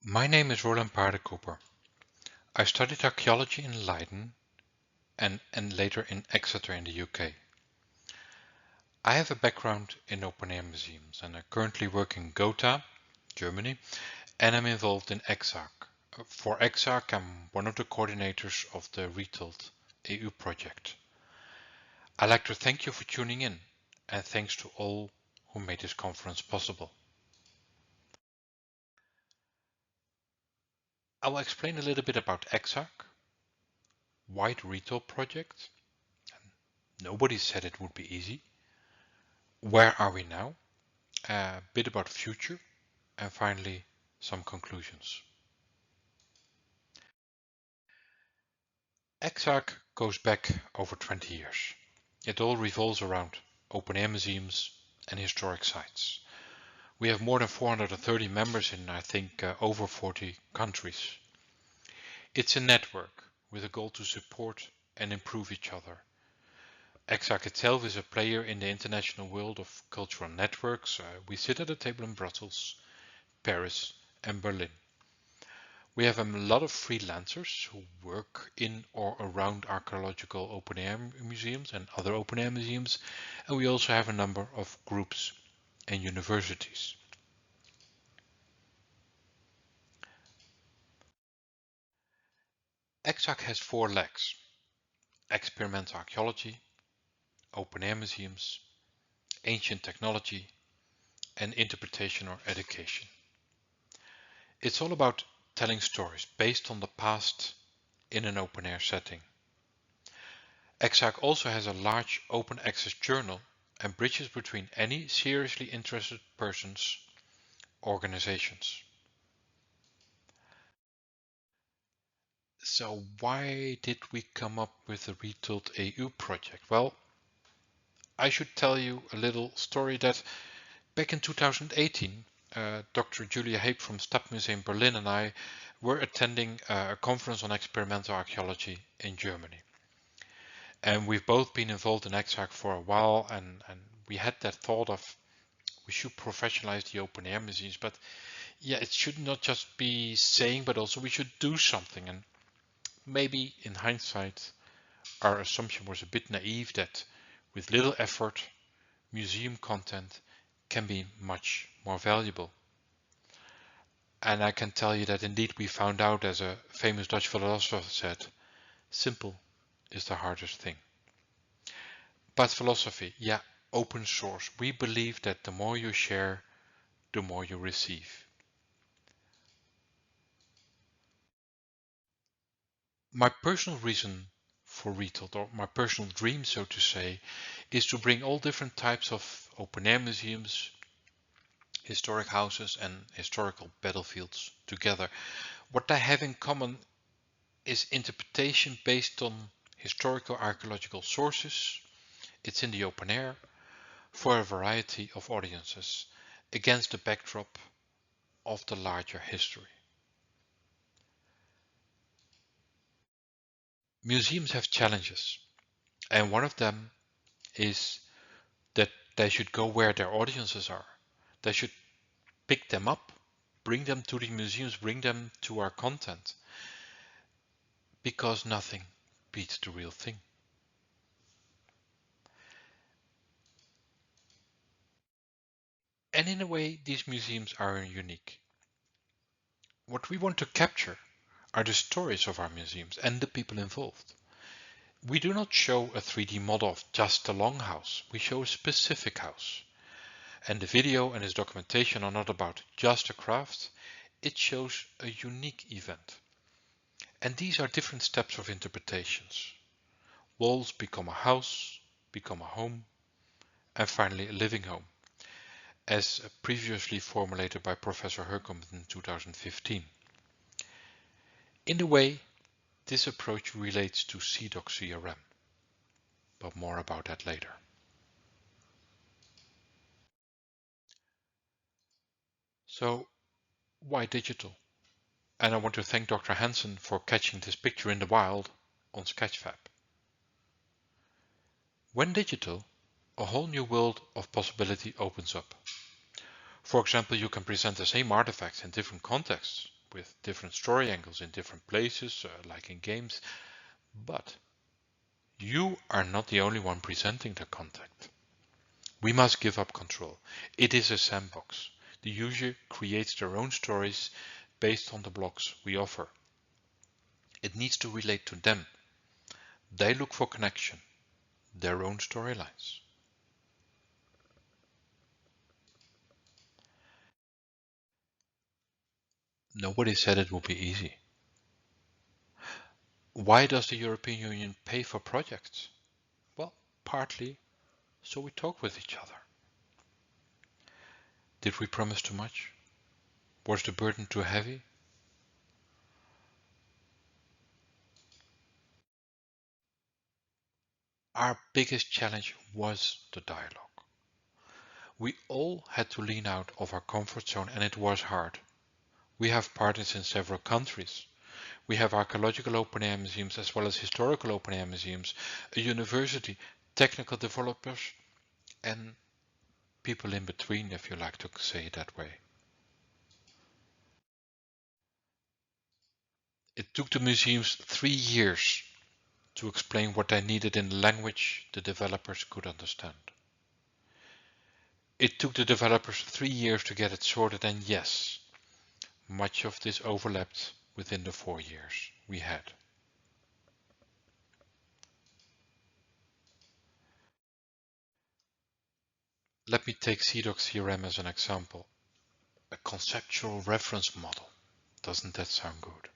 My name is Roeland Paardekooper. I studied archaeology in Leiden and later in Exeter in the UK. I have a background in open-air museums and I currently work in Gotha, Germany, and I'm involved in EXARC. For EXARC, I'm one of the coordinators of the RETOLD project. I'd like to thank you for tuning in, and thanks to all who made this conference possible. I will explain a little bit about EXARC, why the RETOLD Project. Nobody said it would be easy. Where are we now? A bit about future, and finally some conclusions. EXARC goes back over 20 years. It all revolves around open-air museums and historic sites. We have more than 430 members in, I think, over 40 countries. It's a network with a goal to support and improve each other. EXARC itself is a player in the international world of cultural networks. We sit at a table in Brussels, Paris and Berlin. We have a lot of freelancers who work in or around archaeological open-air museums and other open-air museums, and we also have a number of groups and universities. EXARC has 4 legs: experimental archaeology, open-air museums, ancient technology, and interpretation or education. It's all about telling stories based on the past in an open-air setting. EXARC also has a large open access journal and bridges between any seriously interested persons, organizations. So why did we come up with the RETOLD project? Well, I should tell you a little story that back in 2018, Dr. Julia Hape from Stadtmuseum Berlin and I were attending a conference on experimental archaeology in Germany. And we've both been involved in EXARC for a while, and we had that thought of we should professionalize the open air museums, but yeah, it should not just be saying, but also we should do something. And maybe in hindsight, our assumption was a bit naive that with little effort, museum content can be much more valuable. And I can tell you that indeed we found out, as a famous Dutch philosopher said, simple is the hardest thing. But philosophy, yeah, open source. We believe that the more you share, the more you receive. My personal reason for RETOLD, or my personal dream, so to say, is to bring all different types of open-air museums, historic houses and historical battlefields together. What they have in common is interpretation based on historical archaeological sources. It's in the open air for a variety of audiences against the backdrop of the larger history. Museums have challenges, and one of them is that they should go where their audiences are. They should pick them up, bring them to the museums, bring them to our content, because nothing beats the real thing. And in a way, these museums are unique. What we want to capture are the stories of our museums and the people involved. We do not show a 3D model of just a longhouse, we show a specific house. And the video and its documentation are not about just a craft, it shows a unique event. And these are different steps of interpretations. Walls become a house, become a home, and finally a living home, as previously formulated by Professor Hurcombe in 2015. In a way, this approach relates to CDOC CRM, but more about that later. So, why digital? And I want to thank Dr. Hansen for catching this picture in the wild on Sketchfab. When digital, a whole new world of possibility opens up. For example, you can present the same artifacts in different contexts with different story angles in different places, like in games, but you are not the only one presenting the content. We must give up control. It is a sandbox. The user creates their own stories based on the blocks we offer. It needs to relate to them. They look for connection, their own storylines. Nobody said it would be easy. Why does the European Union pay for projects? Well, partly so we talk with each other. Did we promise too much? Was the burden too heavy? Our biggest challenge was the dialogue. We all had to lean out of our comfort zone, and it was hard. We have partners in several countries. We have archaeological open air museums as well as historical open air museums, a university, technical developers, and people in between, if you like to say it that way. It took the museums 3 years to explain what they needed in language the developers could understand. It took the developers 3 years to get it sorted, and yes, much of this overlapped within the 4 years we had. Let me take CDOC CRM as an example. A conceptual reference model. Doesn't that sound good?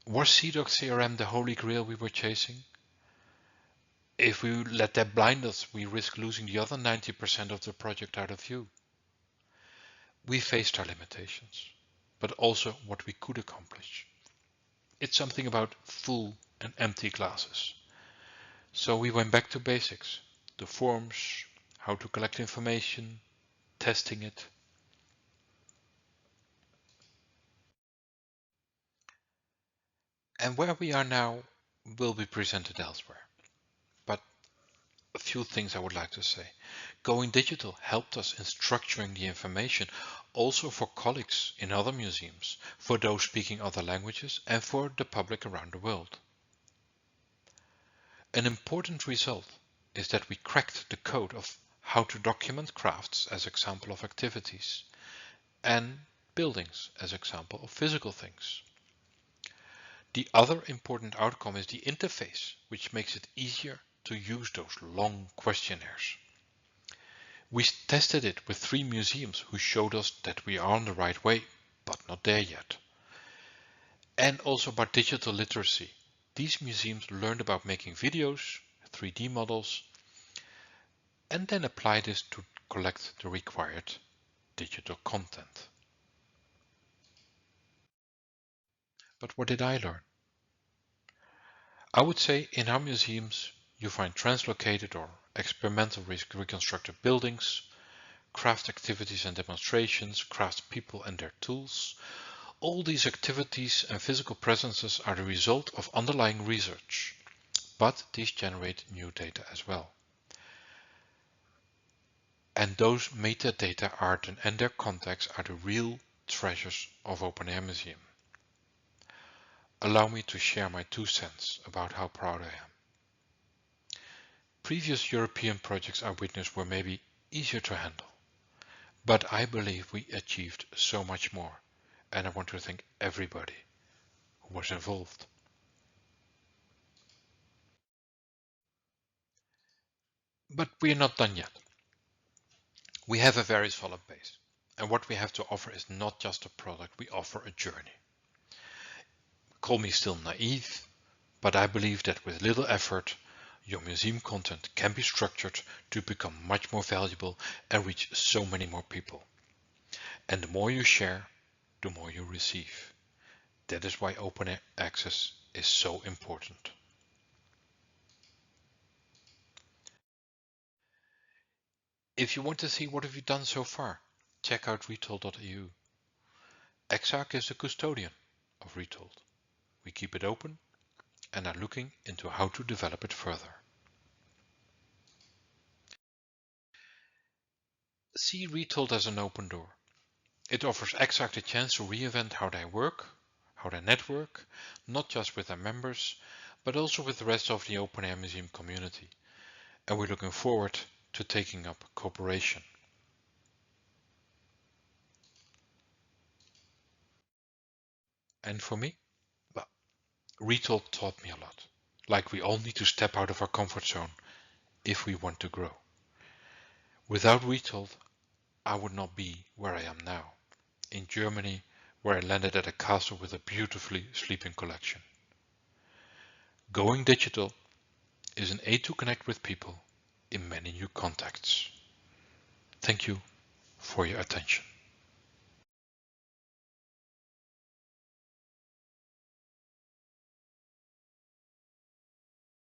Was CDOC CRM the holy grail we were chasing? If we let that blind us, we risk losing the other 90% of the project out of view. We faced our limitations, but also what we could accomplish. It's something about full and empty glasses. So we went back to basics, the forms, how to collect information, testing it. And where we are now will be presented elsewhere. But a few things I would like to say. Going digital helped us in structuring the information, also for colleagues in other museums, for those speaking other languages, and for the public around the world. An important result is that we cracked the code of how to document crafts as example of activities, and buildings as example of physical things. The other important outcome is the interface, which makes it easier to use those long questionnaires. We tested it with 3 museums who showed us that we are on the right way, but not there yet. And also about digital literacy. These museums learned about making videos, 3D models, and then apply this to collect the required digital content. But what did I learn? I would say in our museums you find translocated or experimental reconstructed buildings, craft activities and demonstrations, craft people and their tools. All these activities and physical presences are the result of underlying research, but these generate new data as well. And those metadata and their context are the real treasures of Open Air Museum. Allow me to share my 2 cents about how proud I am. Previous European projects I witnessed were maybe easier to handle, but I believe we achieved so much more, and I want to thank everybody who was involved. But we are not done yet. We have a very solid base, and what we have to offer is not just a product, we offer a journey. Call me still naive, but I believe that with little effort, your museum content can be structured to become much more valuable and reach so many more people. And the more you share, the more you receive. That is why open access is so important. If you want to see what have you done so far, check out retold.eu. EXARC is the custodian of Retold. We keep it open and are looking into how to develop it further. See Retold as an open door. It offers EXARC the chance to reinvent how they work, how they network, not just with their members, but also with the rest of the open air museum community. And we're looking forward to taking up cooperation. And for me, well, RETOLD taught me a lot. Like we all need to step out of our comfort zone if we want to grow. Without RETOLD, I would not be where I am now, in Germany, where I landed at a castle with a beautifully sleeping collection. Going digital is an aid to connect with people in many new contexts. Thank you for your attention.